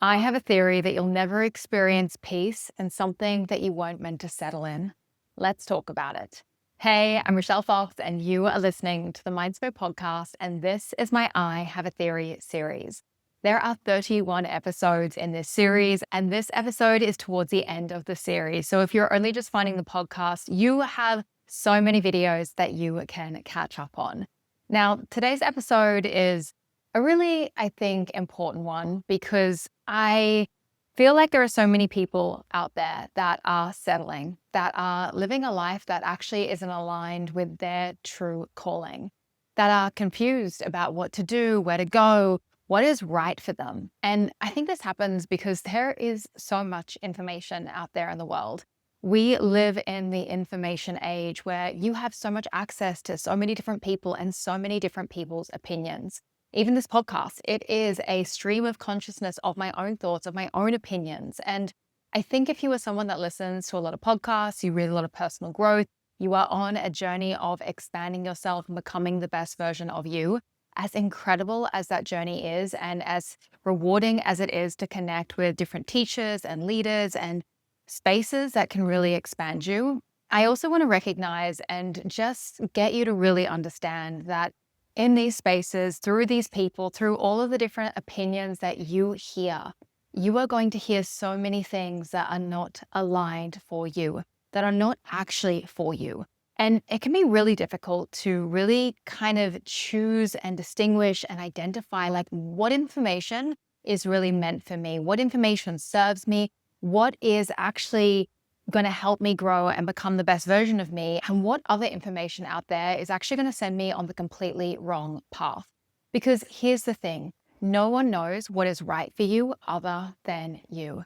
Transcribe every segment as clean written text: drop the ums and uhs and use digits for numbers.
I have a theory that you'll never experience peace in something that you weren't meant to settle in. Let's talk about it. Hey, I'm Rochelle Fox, and you are listening to the Mindspo podcast, and this is my I Have a Theory series. There are 31 episodes in this series, and this episode is towards the end of the series. So if you're only just finding the podcast, you have so many videos that you can catch up on. Now, today's episode is a really, I think, important one because I feel like there are so many people out there that are settling, that are living a life that actually isn't aligned with their true calling, that are confused about what to do, where to go, what is right for them. And I think this happens because there is so much information out there in the world. We live in the information age where you have so much access to so many different people and so many different people's opinions. Even this podcast, it is a stream of consciousness of my own thoughts, of my own opinions. And I think if you are someone that listens to a lot of podcasts, you read a lot of personal growth, you are on a journey of expanding yourself and becoming the best version of you. As incredible as that journey is, and as rewarding as it is to connect with different teachers and leaders and spaces that can really expand you, I also want to recognize and just get you to really understand that in these spaces, through these people, through all of the different opinions that you hear, you are going to hear so many things that are not aligned for you, that are not actually for you. And it can be really difficult to really kind of choose and distinguish and identify like what information is really meant for me, what information serves me, what is actually going to help me grow and become the best version of me, and what other information out there is actually going to send me on the completely wrong path. Because here's the thing, no one knows what is right for you other than you.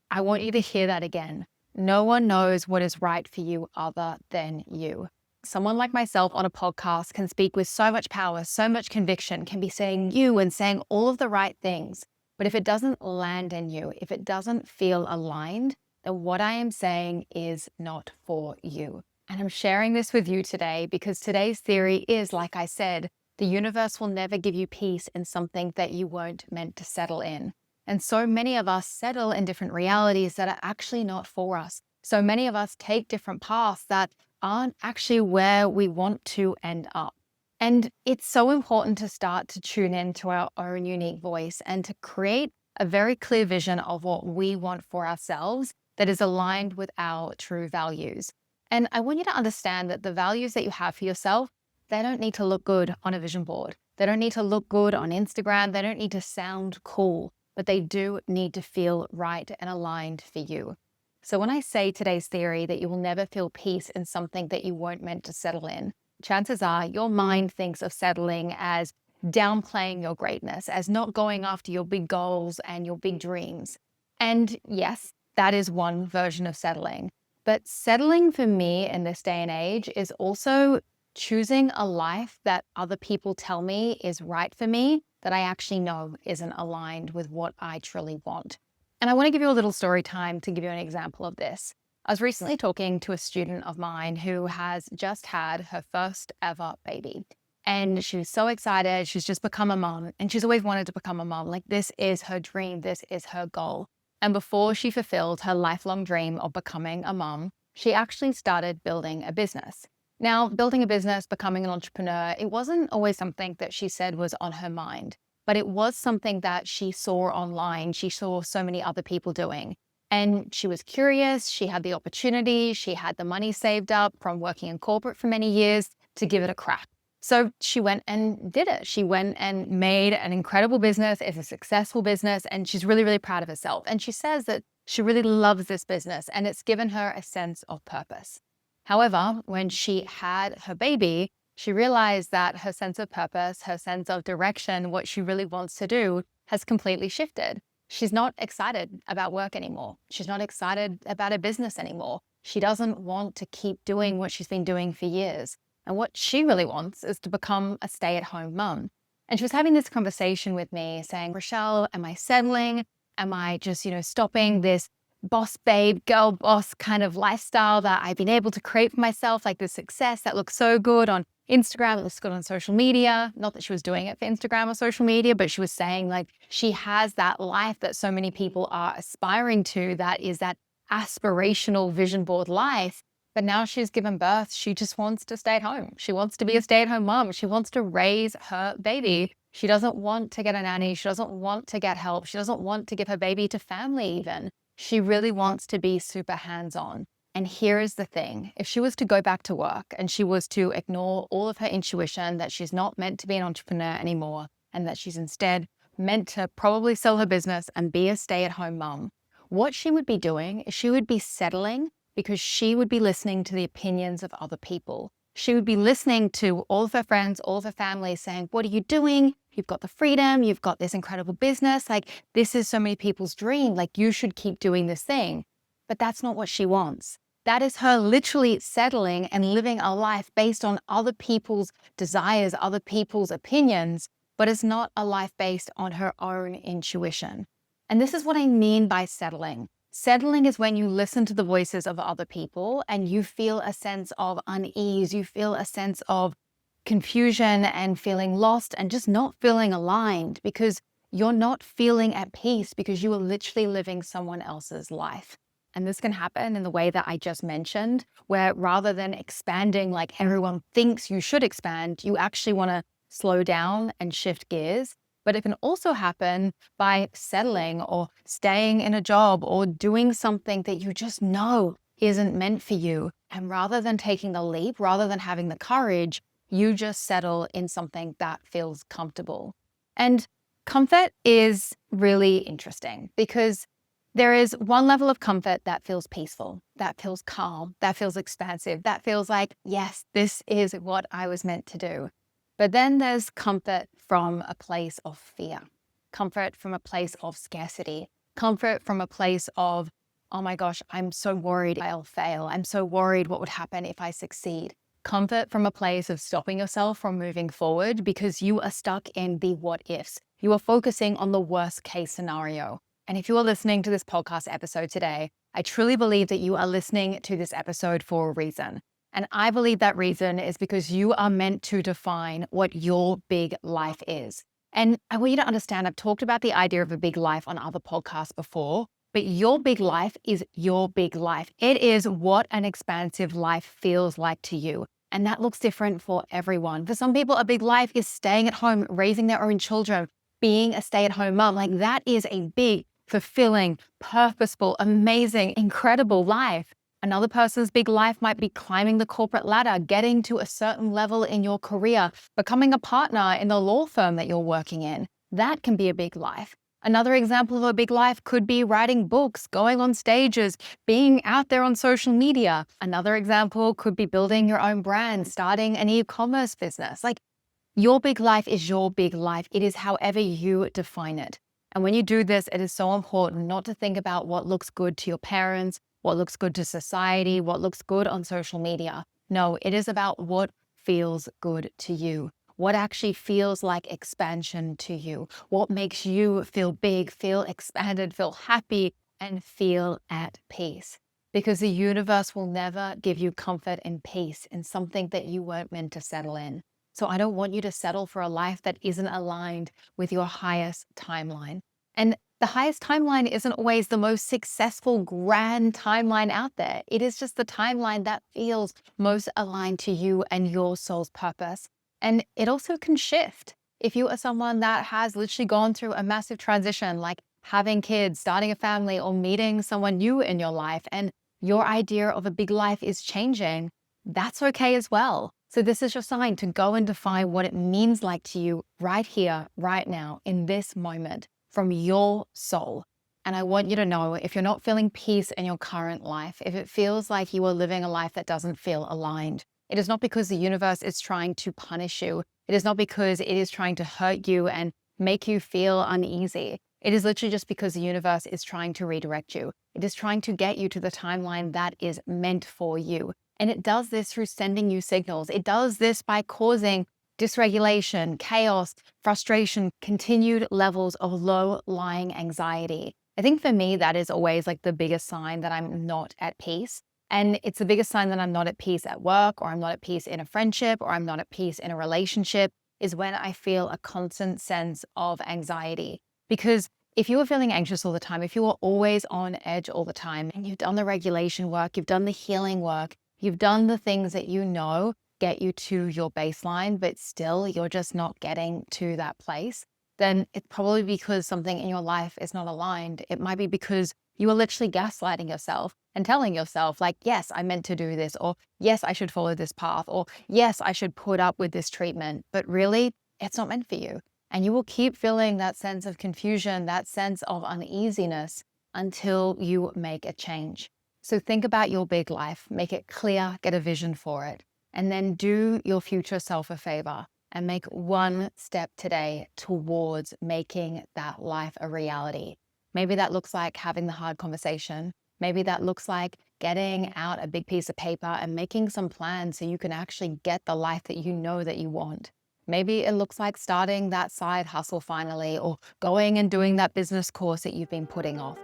I want you to hear that again. No one knows what is right for you other than you. Someone like myself on a podcast can speak with so much power, so much conviction, can be saying you and saying all of the right things. But if it doesn't land in you, if it doesn't feel aligned, then what I am saying is not for you. And I'm sharing this with you today because today's theory is, like I said, the universe will never give you peace in something that you weren't meant to settle in. And so many of us settle in different realities that are actually not for us. So many of us take different paths that aren't actually where we want to end up. And it's so important to start to tune into our own unique voice and to create a very clear vision of what we want for ourselves that is aligned with our true values. And I want you to understand that the values that you have for yourself, they don't need to look good on a vision board. They don't need to look good on Instagram. They don't need to sound cool, but they do need to feel right and aligned for you. So when I say today's theory that you will never feel peace in something that you weren't meant to settle in, chances are your mind thinks of settling as downplaying your greatness, as not going after your big goals and your big dreams. And yes, that is one version of settling. But settling for me in this day and age is also choosing a life that other people tell me is right for me, that I actually know isn't aligned with what I truly want. And I want to give you a little story time to give you an example of this. I was recently talking to a student of mine who has just had her first ever baby. And she was so excited. She's just become a mom, and she's always wanted to become a mom. Like, this is her dream. This is her goal. And before she fulfilled her lifelong dream of becoming a mom, she actually started building a business. Now, building a business, becoming an entrepreneur, it wasn't always something that she said was on her mind, but it was something that she saw online. She saw so many other people doing. And she was curious. She had the opportunity. She had the money saved up from working in corporate for many years to give it a crack. So she went and did it. She went and made an incredible business. It's a successful business, and she's really, really proud of herself. And she says that she really loves this business and it's given her a sense of purpose. However, when she had her baby, she realized that her sense of purpose, her sense of direction, what she really wants to do has completely shifted. She's not excited about work anymore. She's not excited about her business anymore. She doesn't want to keep doing what she's been doing for years. And what she really wants is to become a stay-at-home mom. And she was having this conversation with me saying, Rochelle, am I settling? Am I just, stopping this boss babe, girl boss kind of lifestyle that I've been able to create for myself, like the success that looks so good on Instagram, it looks good on social media. Not that she was doing it for Instagram or social media, but she was saying like she has that life that so many people are aspiring to, that is that aspirational vision board life. But now she's given birth, she just wants to stay at home. She wants to be a stay-at-home mom. She wants to raise her baby. She doesn't want to get a nanny. She doesn't want to get help. She doesn't want to give her baby to family even. She really wants to be super hands-on. And here is the thing. If she was to go back to work and she was to ignore all of her intuition that she's not meant to be an entrepreneur anymore, and that she's instead meant to probably sell her business and be a stay-at-home mom, what she would be doing is she would be settling because she would be listening to the opinions of other people. She would be listening to all of her friends, all of her family saying, what are you doing? You've got the freedom. You've got this incredible business. Like, this is so many people's dream. Like, you should keep doing this thing. But that's not what she wants. That is her literally settling and living a life based on other people's desires, other people's opinions, but it's not a life based on her own intuition. And this is what I mean by settling. Settling is when you listen to the voices of other people and you feel a sense of unease, you feel a sense of confusion and feeling lost and just not feeling aligned because you're not feeling at peace because you are literally living someone else's life. And this can happen in the way that I just mentioned, where rather than expanding like everyone thinks you should expand, you actually want to slow down and shift gears. But it can also happen by settling or staying in a job or doing something that you just know isn't meant for you. And rather than taking the leap, rather than having the courage, you just settle in something that feels comfortable. And comfort is really interesting because there is one level of comfort that feels peaceful, that feels calm, that feels expansive, that feels like, yes, this is what I was meant to do. But then there's comfort from a place of fear, comfort from a place of scarcity, comfort from a place of, oh my gosh, I'm so worried I'll fail. I'm so worried what would happen if I succeed. Comfort from a place of stopping yourself from moving forward because you are stuck in the what ifs. You are focusing on the worst case scenario. And if you are listening to this podcast episode today, I truly believe that you are listening to this episode for a reason. And I believe that reason is because you are meant to define what your big life is. And I want you to understand, I've talked about the idea of a big life on other podcasts before, but your big life is your big life. It is what an expansive life feels like to you. And that looks different for everyone. For some people, a big life is staying at home, raising their own children, being a stay-at-home mom. Like, that is a big, fulfilling, purposeful, amazing, incredible life. Another person's big life might be climbing the corporate ladder, getting to a certain level in your career, becoming a partner in the law firm that you're working in. That can be a big life. Another example of a big life could be writing books, going on stages, being out there on social media. Another example could be building your own brand, starting an e-commerce business. Like, your big life is your big life. It is however you define it. And when you do this, it is so important not to think about what looks good to your parents, what looks good to society, what looks good on social media. No, it is about what feels good to you, what actually feels like expansion to you, what makes you feel big, feel expanded, feel happy, and feel at peace. Because the universe will never give you comfort and peace in something that you weren't meant to settle in. So I don't want you to settle for a life that isn't aligned with your highest timeline. And the highest timeline isn't always the most successful, grand timeline out there. It is just the timeline that feels most aligned to you and your soul's purpose. And it also can shift. If you are someone that has literally gone through a massive transition, like having kids, starting a family, or meeting someone new in your life, and your idea of a big life is changing, that's okay as well. So this is your sign to go and define what it means like to you right here, right now, in this moment, from your soul. And I want you to know, if you're not feeling peace in your current life, if it feels like you are living a life that doesn't feel aligned, it is not because the universe is trying to punish you. It is not because it is trying to hurt you and make you feel uneasy. It is literally just because the universe is trying to redirect you. It is trying to get you to the timeline that is meant for you. And it does this through sending you signals. It does this by causing dysregulation, chaos, frustration, continued levels of low-lying anxiety. I think for me, that is always like the biggest sign that I'm not at peace. And it's the biggest sign that I'm not at peace at work, or I'm not at peace in a friendship, or I'm not at peace in a relationship, is when I feel a constant sense of anxiety. Because if you are feeling anxious all the time, if you are always on edge all the time, and you've done the regulation work, you've done the healing work, you've done the things that you know get you to your baseline, but still you're just not getting to that place, then it's probably because something in your life is not aligned. It might be because you are literally gaslighting yourself and telling yourself, like, yes, I meant to do this, or yes, I should follow this path, or yes, I should put up with this treatment. But really, it's not meant for you. And you will keep feeling that sense of confusion, that sense of uneasiness until you make a change. So think about your big life, make it clear, get a vision for it, and then do your future self a favor and make one step today towards making that life a reality. Maybe that looks like having the hard conversation. Maybe that looks like getting out a big piece of paper and making some plans so you can actually get the life that you know that you want. Maybe it looks like starting that side hustle finally, or going and doing that business course that you've been putting off.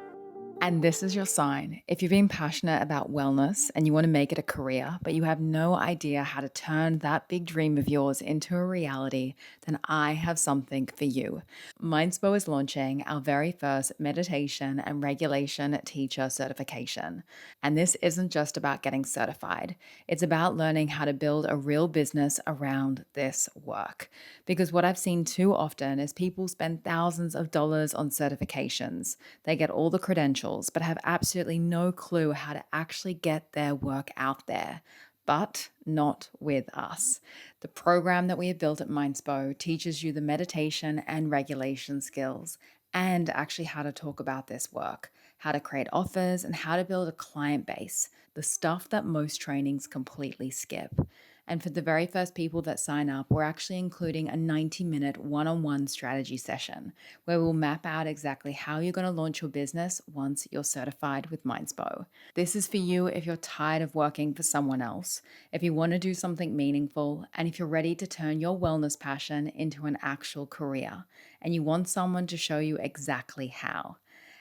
And this is your sign. If you've been passionate about wellness and you want to make it a career, but you have no idea how to turn that big dream of yours into a reality, then I have something for you. Mindspo is launching our very first meditation and regulation teacher certification. And this isn't just about getting certified, it's about learning how to build a real business around this work. Because what I've seen too often is people spend thousands of dollars on certifications. They get all the credentials, but have absolutely no clue how to actually get their work out there. But not with us. The program that we have built at Mindspo teaches you the meditation and regulation skills and actually how to talk about this work, how to create offers, and how to build a client base, the stuff that most trainings completely skip. And for the very first people that sign up, we're actually including a 90-minute one-on-one strategy session where we'll map out exactly how you're going to launch your business once you're certified with Mindspo. This is for you if you're tired of working for someone else, if you want to do something meaningful, and if you're ready to turn your wellness passion into an actual career, and you want someone to show you exactly how.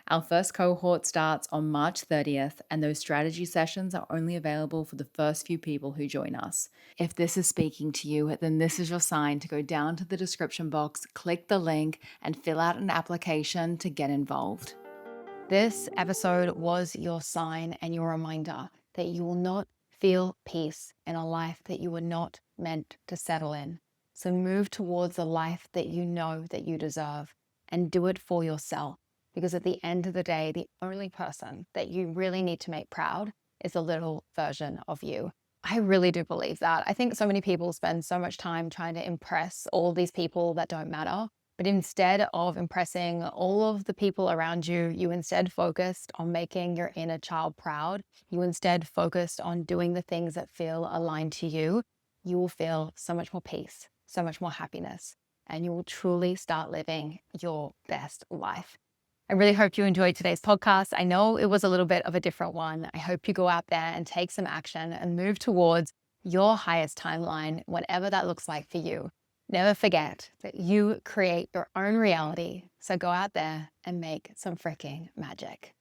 Our first cohort starts on March 30th, and those strategy sessions are only available for the first few people who join us. If this is speaking to you, then this is your sign to go down to the description box, click the link, and fill out an application to get involved. This episode was your sign and your reminder that you will not feel peace in a life that you were not meant to settle in. So move towards the life that you know that you deserve, and do it for yourself. Because at the end of the day, the only person that you really need to make proud is a little version of you. I really do believe that. I think so many people spend so much time trying to impress all these people that don't matter. But instead of impressing all of the people around you, you instead focused on making your inner child proud. You instead focused on doing the things that feel aligned to you. You will feel so much more peace, so much more happiness, and you will truly start living your best life. I really hope you enjoyed today's podcast. I know it was a little bit of a different one. I hope you go out there and take some action and move towards your highest timeline, whatever that looks like for you. Never forget that you create your own reality. So go out there and make some freaking magic.